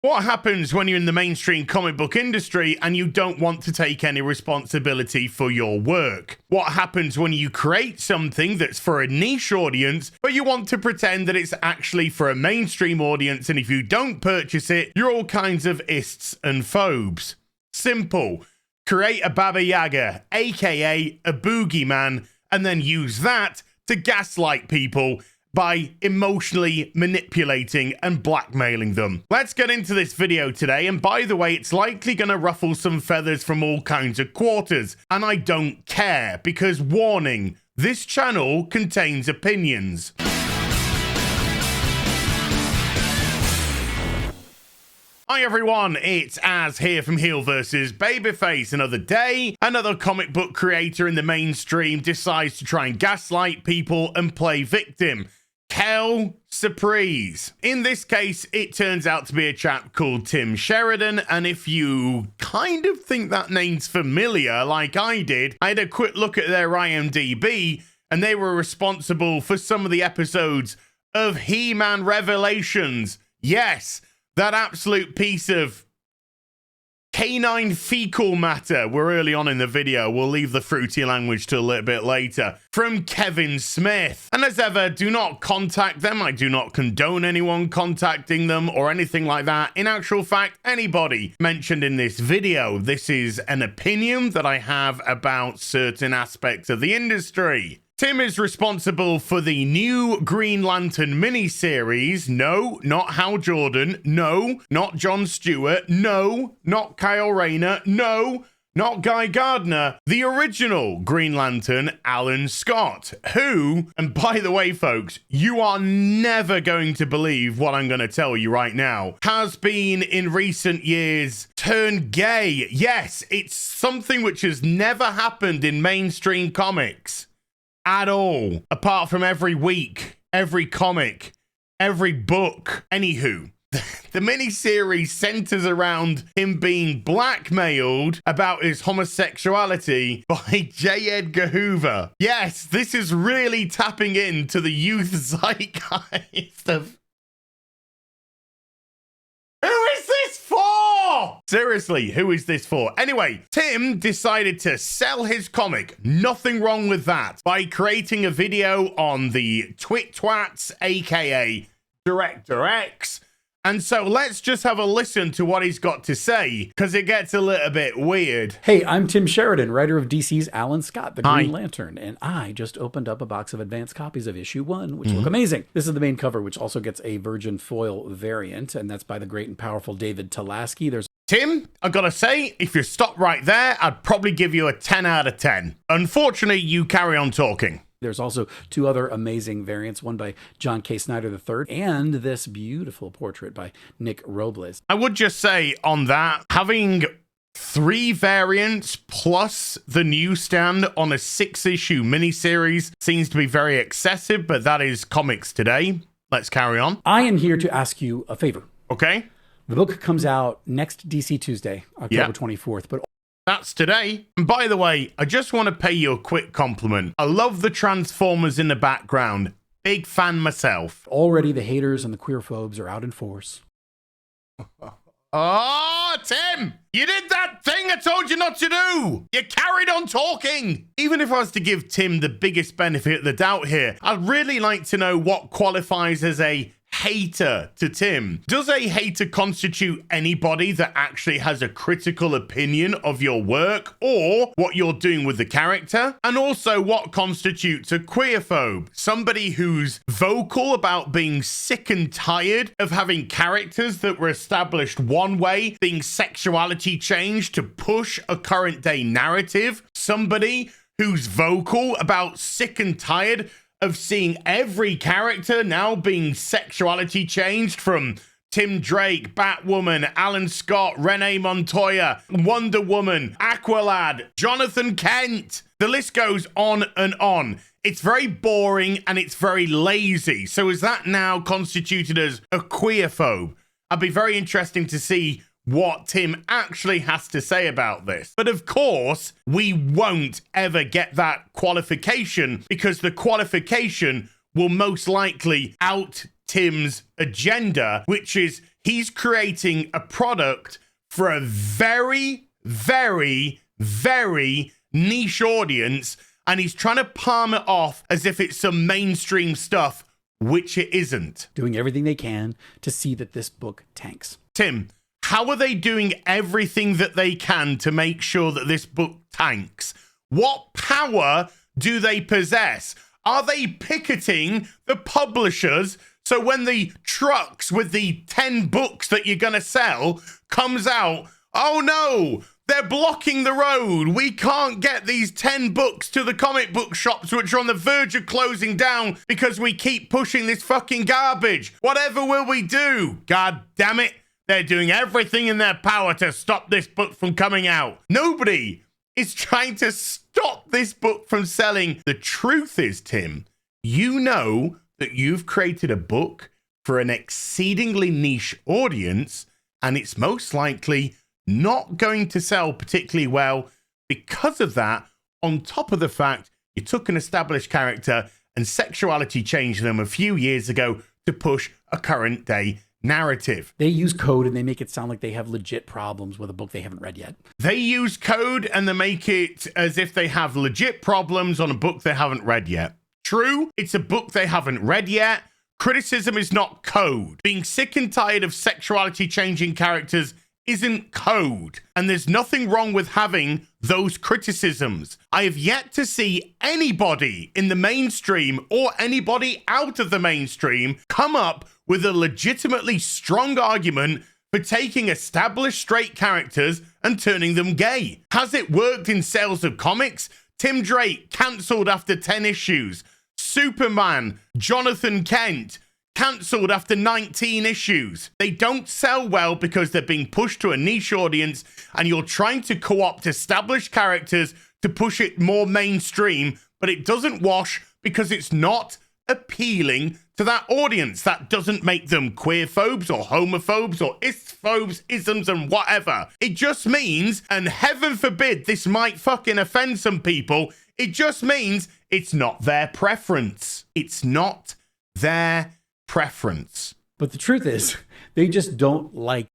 What happens when you're in the mainstream comic book industry and you don't want to take any responsibility for your work? What happens when you create something that's for a niche audience, but you want to pretend that it's actually for a mainstream audience, and if you don't purchase it, you're all kinds of ists and phobes? Simple. Create a Baba Yaga, aka a Boogieman, and then use that to gaslight people by emotionally manipulating and blackmailing them. Let's get into this video today, and by the way, it's likely going to ruffle some feathers from all kinds of quarters, and I don't care, because warning, this channel contains opinions. Hi everyone, it's Az here from HeelvsBabyface. Another day, another comic book creator in the mainstream decides to try and gaslight people and play victim. Hell surprise. In this case, it turns out to be a chap called Tim Sheridan, and if you kind of think that name's familiar, like I did, I had a quick look at their IMDb, and they were responsible for some of the episodes of He-Man Revelations. Yes, that absolute piece of canine fecal matter. We're early on in the video. We'll leave the fruity language till a little bit later. From Kevin Smith. And as ever, do not contact them. I do not condone anyone contacting them or anything like that. In actual fact, anybody mentioned in this video, this is an opinion that I have about certain aspects of the industry. Tim is responsible for the new Green Lantern miniseries. No, not Hal Jordan. No, not Jon Stewart. No, not Kyle Rayner. No, not Guy Gardner. The original Green Lantern, Alan Scott, who, and by the way, folks, you are never going to believe what I'm going to tell you right now, has been in recent years turned gay. Yes, it's something which has never happened in mainstream comics at all, apart from every week, every comic, every book. Anywho, the miniseries centers around him being blackmailed about his homosexuality by J. Edgar Hoover. Yes, this is really tapping into the youth zeitgeist of... Who is this for? Seriously, who is this for? Anyway, Tim decided to sell his comic, nothing wrong with that, by creating a video on the Twit-Twats, aka Director X. And so let's just have a listen to what he's got to say, because it gets a little bit weird. Hey, I'm Tim Sheridan, writer of DC's Alan Scott, the Green Lantern, and I just opened up a box of advanced copies of issue 1, which look amazing. This is the main cover, which also gets a virgin foil variant, and that's by the great and powerful David Talaski. There's Tim, I gotta say, if you stop right there, I'd probably give you a 10 out of 10. Unfortunately, you carry on talking. There's also 2 other amazing variants, one by John K. Snyder III, and this beautiful portrait by Nick Robles. I would just say on that, having 3 variants plus the newsstand on a 6-issue miniseries seems to be very excessive, but that is comics today. Let's carry on. I am here to ask you a favor. Okay. The book comes out next DC Tuesday, October 24th, but that's today. And by the way, I just want to pay you a quick compliment. I love the Transformers in the background. Big fan myself. Already the haters and the queerphobes are out in force. Oh, Tim, you did that thing I told you not to do. You carried on talking. Even if I was to give Tim the biggest benefit of the doubt here, I'd really like to know what qualifies as a hater to Tim. Does a hater constitute anybody that actually has a critical opinion of your work or what you're doing with the character? And also, what constitutes a queerphobe? Somebody who's vocal about being sick and tired of having characters that were established one way being sexuality changed to push a current day narrative? Somebody who's vocal about sick and tired of seeing every character now being sexuality changed, from Tim Drake, Batwoman, Alan Scott, Renee Montoya, Wonder Woman, Aqualad, Jonathan Kent. The list goes on and on. It's very boring and it's very lazy. So is that now constituted as a queerphobe? I'd be very interesting to see what Tim actually has to say about this. But of course, we won't ever get that qualification, because the qualification will most likely out Tim's agenda, which is he's creating a product for a very, very, very niche audience, and he's trying to palm it off as if it's some mainstream stuff, which it isn't. Doing everything they can to see that this book tanks. Tim, how are they doing everything that they can to make sure that this book tanks? What power do they possess? Are they picketing the publishers so when the trucks with the 10 books that you're going to sell comes out, oh no, they're blocking the road. We can't get these 10 books to the comic book shops, which are on the verge of closing down because we keep pushing this fucking garbage. Whatever will we do? God damn it. They're doing everything in their power to stop this book from coming out. Nobody is trying to stop this book from selling. The truth is, Tim, you know that you've created a book for an exceedingly niche audience, and it's most likely not going to sell particularly well because of that, on top of the fact you took an established character and sexuality changed them a few years ago to push a current day narrative. They use code and they make it sound like they have legit problems with a book they haven't read yet. They use code and they make it as if they have legit problems on a book they haven't read yet. True, it's a book they haven't read yet. Criticism is not code. Being sick and tired of sexuality changing characters isn't code. And there's nothing wrong with having those criticisms. I have yet to see anybody in the mainstream or anybody out of the mainstream come up with a legitimately strong argument for taking established straight characters and turning them gay. Has it worked in sales of comics? Tim Drake cancelled after 10 issues. Superman, Jonathan Kent, cancelled after 19 issues. They don't sell well because they're being pushed to a niche audience, and you're trying to co-opt established characters to push it more mainstream, but it doesn't wash because it's not appealing to that audience. That doesn't make them queerphobes or homophobes or istphobes, isms and whatever. It just means, and heaven forbid this might fucking offend some people, it just means it's not their preference. It's not their preference. But the truth is, they just don't like.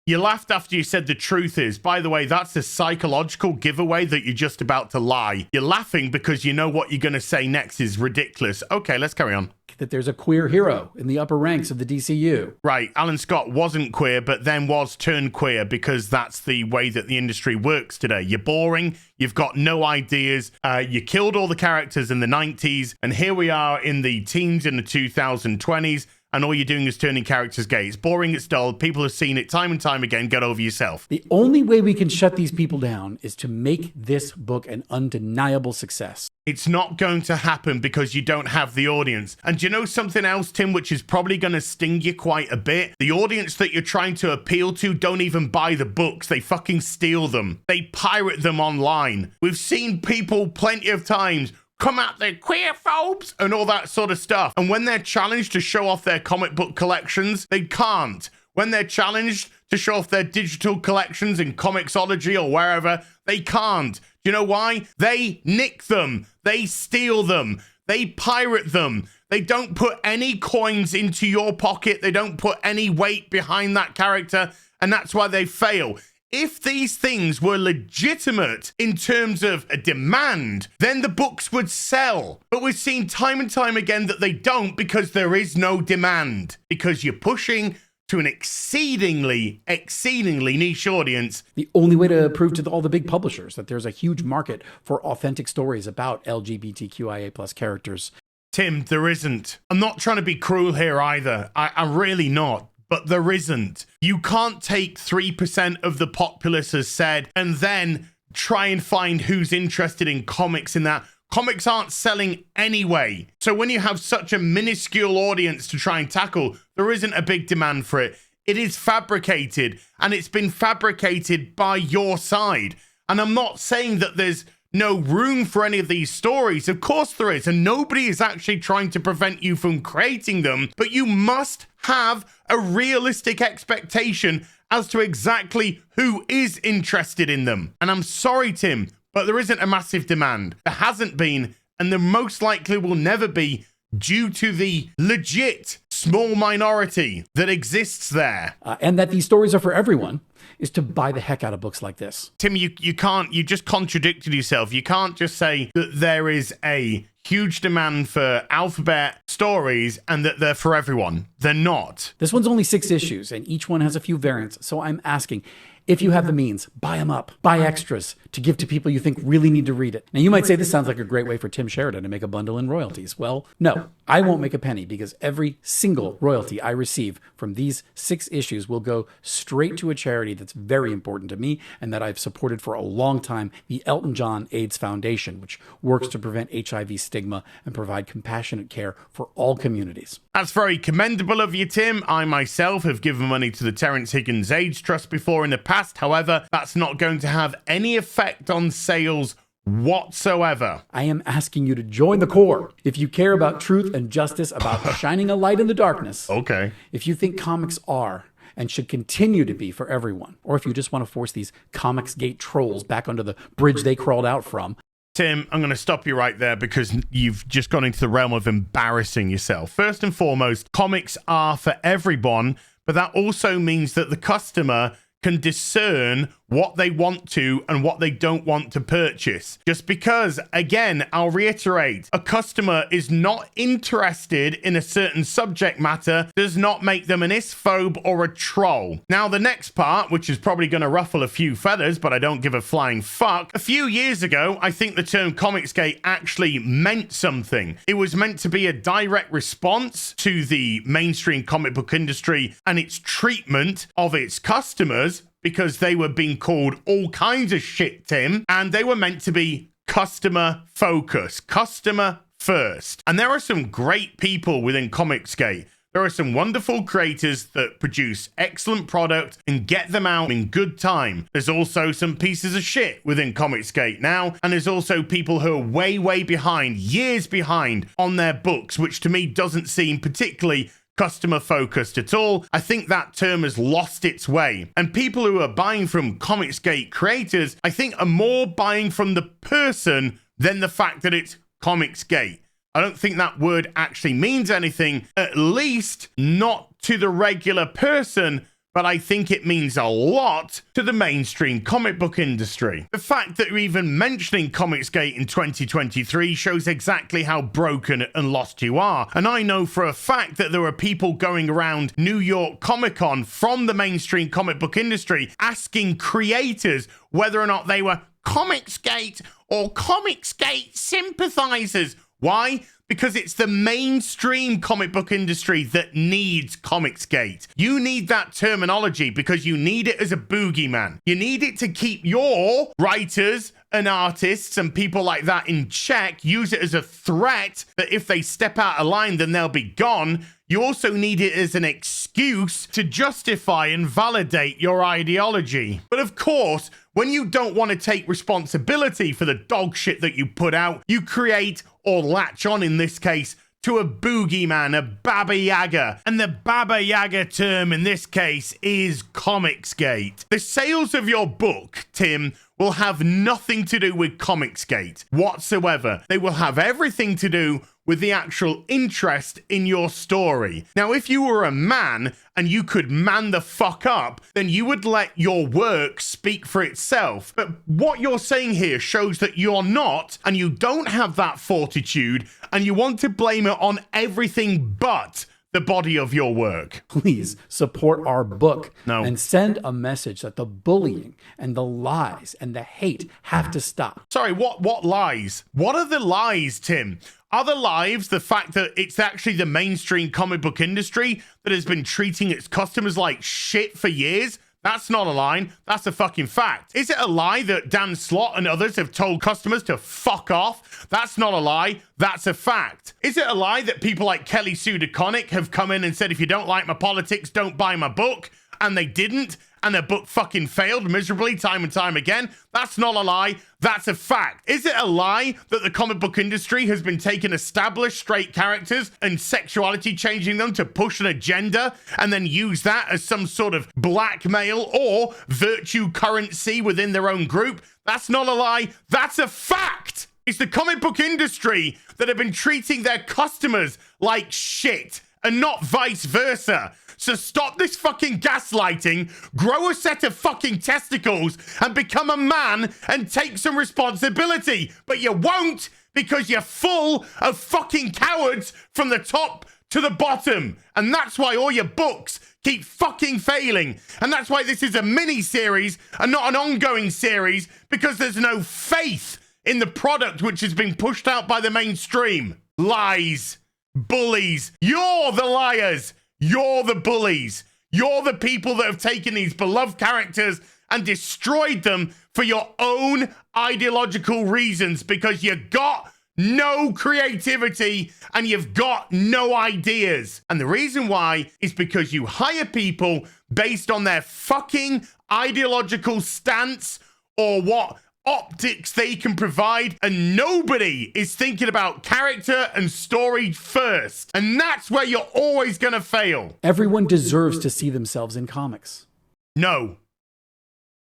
You laughed after you said the truth is. By the way, that's a psychological giveaway that you're just about to lie. You're laughing because you know what you're going to say next is ridiculous. Okay, let's carry on. That there's a queer hero in the upper ranks of the DCU. Right, Alan Scott wasn't queer, but then was turned queer because that's the way that the industry works today. You're boring, you've got no ideas, you killed all the characters in the 90s, and here we are in the teens in the 2020s, and all you're doing is turning characters gay. It's boring, it's dull, people have seen it time and time again, get over yourself. The only way we can shut these people down is to make this book an undeniable success. It's not going to happen because you don't have the audience. And do you know something else, Tim, which is probably going to sting you quite a bit? The audience that you're trying to appeal to don't even buy the books. They fucking steal them. They pirate them online. We've seen people plenty of times come at the queerphobes and all that sort of stuff. And when they're challenged to show off their comic book collections, they can't. When they're challenged to show off their digital collections in Comixology or wherever, they can't. Do you know why? They nick them. They steal them. They pirate them. They don't put any coins into your pocket. They don't put any weight behind that character. And that's why they fail. If these things were legitimate in terms of a demand, then the books would sell. But we've seen time and time again that they don't because there is no demand. Because you're pushing to an exceedingly niche audience. The only way to prove to all the big publishers that there's a huge market for authentic stories about LGBTQIA plus characters. Tim, there isn't. I'm not trying to be cruel here either. I'm really not. But there isn't. You can't take 3% of the populace as said and then try and find who's interested in comics in that. Comics aren't selling anyway. So when you have such a minuscule audience to try and tackle, there isn't a big demand for it. It is fabricated, and it's been fabricated by your side. And I'm not saying that there's no room for any of these stories. Of course there is, and nobody is actually trying to prevent you from creating them, but you must have a realistic expectation as to exactly who is interested in them. And I'm sorry, Tim, but there isn't a massive demand. There hasn't been, and there most likely will never be, due to the legit small minority that exists there. And that these stories are for everyone is to buy the heck out of books like this. Tim, you just contradicted yourself. You can't just say that there is a huge demand for alphabet stories and that they're for everyone. They're not. This one's only 6 issues, and each one has a few variants. So I'm asking, if you have the means, buy them up. Buy extras to give to people you think really need to read it. Now, you might say this sounds like a great way for Tim Sheridan to make a bundle in royalties. Well, no, I won't make a penny because every single royalty I receive from these 6 issues will go straight to a charity that's very important to me and that I've supported for a long time, the Elton John AIDS Foundation, which works to prevent HIV stigma and provide compassionate care for all communities. That's very commendable of you, Tim. I myself have given money to the Terence Higgins AIDS Trust before in the past. However, that's not going to have any effect on sales whatsoever. I am asking you to join the Corps. If you care about truth and justice, about shining a light in the darkness. Okay. If you think comics are and should continue to be for everyone, or if you just want to force these Comicsgate trolls back under the bridge they crawled out from. Tim, I'm going to stop you right there because you've just gone into the realm of embarrassing yourself. First and foremost, comics are for everyone, but that also means that the customer can discern what they want to and what they don't want to purchase. Just because, again, I'll reiterate, a customer is not interested in a certain subject matter does not make them an istaphobe or a troll. Now, the next part, which is probably going to ruffle a few feathers, but I don't give a flying fuck. A few years ago, I think the term Comicsgate actually meant something. It was meant to be a direct response to the mainstream comic book industry and its treatment of its customers, because they were being called all kinds of shit, Tim, and they were meant to be customer focused, customer first. And there are some great people within Comicsgate. There are some wonderful creators that produce excellent product and get them out in good time. There's also some pieces of shit within Comicsgate now, and there's also people who are way, way behind, years behind on their books, which to me doesn't seem particularly customer focused at all. I think that term has lost its way. And people who are buying from Comicsgate creators, I think are more buying from the person than the fact that it's Comicsgate. I don't think that word actually means anything, at least not to the regular person, but I think it means a lot to the mainstream comic book industry. The fact that you're even mentioning Comicsgate in 2023 shows exactly how broken and lost you are. And I know for a fact that there are people going around New York Comic Con from the mainstream comic book industry asking creators whether or not they were Comicsgate or Comicsgate sympathizers. Why? Because it's the mainstream comic book industry that needs Comicsgate. You need that terminology because you need it as a boogeyman. You need it to keep your writers and artists and people like that in check. Use it as a threat that if they step out of line, then they'll be gone. You also need it as an excuse to justify and validate your ideology. But of course, when you don't want to take responsibility for the dog shit that you put out, you create or latch on, in this case, to a boogeyman, a Baba Yaga. And the Baba Yaga term in this case is Comicsgate. The sales of your book, Tim, will have nothing to do with Comicsgate whatsoever. They will have everything to do with the actual interest in your story. Now, if you were a man and you could man the fuck up, then you would let your work speak for itself. But what you're saying here shows that you're not, and you don't have that fortitude, and you want to blame it on everything but the body of your work. Please support our book. No. And send a message that the bullying and the lies and the hate have to stop. Sorry, what lies? What are the lies, Tim? Are the lies the fact that it's actually the mainstream comic book industry that has been treating its customers like shit for years? That's not a lie. That's a fucking fact. Is it a lie that Dan Slott and others have told customers to fuck off? That's not a lie. That's a fact. Is it a lie that people like Kelly Sue DeConnick have come in and said, if you don't like my politics, don't buy my book? And they didn't, and their book fucking failed miserably time and time again? That's not a lie. That's a fact. Is it a lie that the comic book industry has been taking established straight characters and sexuality changing them to push an agenda and then use that as some sort of blackmail or virtue currency within their own group? That's not a lie. That's a fact. It's the comic book industry that have been treating their customers like shit. and not vice versa. So stop this fucking gaslighting, grow a set of fucking testicles, and become a man and take some responsibility. But you won't, because you're full of fucking cowards from the top to the bottom. And that's why all your books keep fucking failing. And that's why this is a mini-series and not an ongoing series, because there's no faith in the product which has been pushed out by the mainstream. Lies. Bullies. You're the liars. You're the bullies. You're the people that have taken these beloved characters and destroyed them for your own ideological reasons, because you got no creativity and you've got no ideas. And the reason why is because you hire people based on their fucking ideological stance or what optics they can provide, and nobody is thinking about character and story first. And that's where you're always gonna fail. Everyone deserves to see themselves in comics. No.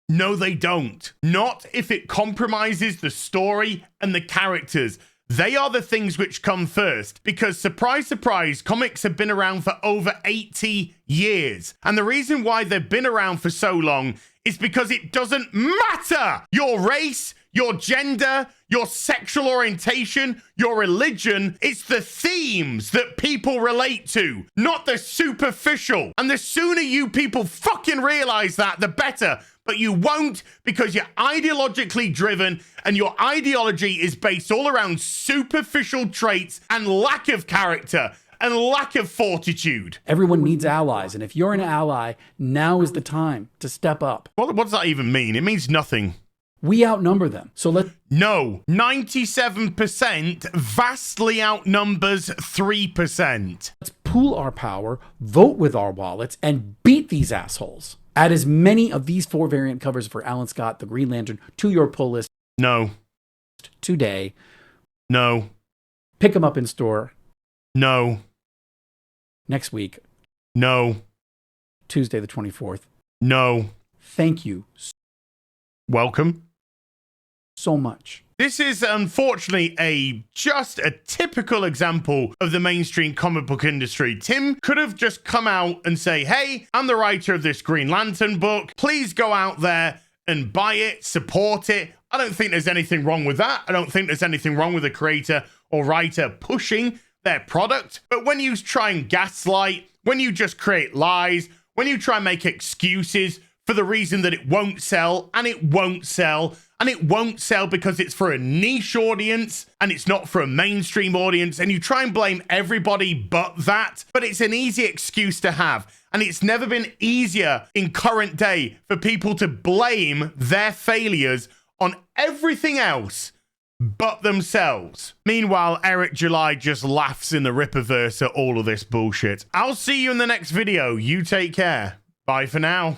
No, they don't. Not if it compromises the story and the characters. They are the things which come first, because surprise, surprise, comics have been around for over 80 years. And the reason why they've been around for so long is because it doesn't matter your race, your gender, your sexual orientation, your religion. It's the themes that people relate to, not the superficial. And the sooner you people fucking realize that, the better. But you won't, because you're ideologically driven, and your ideology is based all around superficial traits and lack of character and lack of fortitude. Everyone needs allies, and if you're an ally, now is the time to step up. What does that even mean? It means nothing. We outnumber them, so No, 97% vastly outnumbers 3%. let's pool our power, vote with our wallets, and beat these assholes. Add as many of these 4 variant covers for Alan Scott, the Green Lantern, to your pull list No. today. No. Pick them up in store No. next week, No. Tuesday the 24th. No. Thank you Welcome. so much. This is unfortunately just a typical example of the mainstream comic book industry. Tim could have just come out and say, hey, I'm the writer of this Green Lantern book. Please go out there and buy it, support it. I don't think there's anything wrong with that. I don't think there's anything wrong with a creator or writer pushing their product. But when you try and gaslight, when you just create lies, when you try and make excuses for the reason that it won't sell, and it won't sell, and it won't sell because it's for a niche audience and it's not for a mainstream audience, and you try and blame everybody but that, but it's an easy excuse to have. And it's never been easier in current day for people to blame their failures on everything else but themselves. Meanwhile, Eric July just laughs in the Rippaverse at all of this bullshit. I'll see you in the next video. You take care. Bye for now.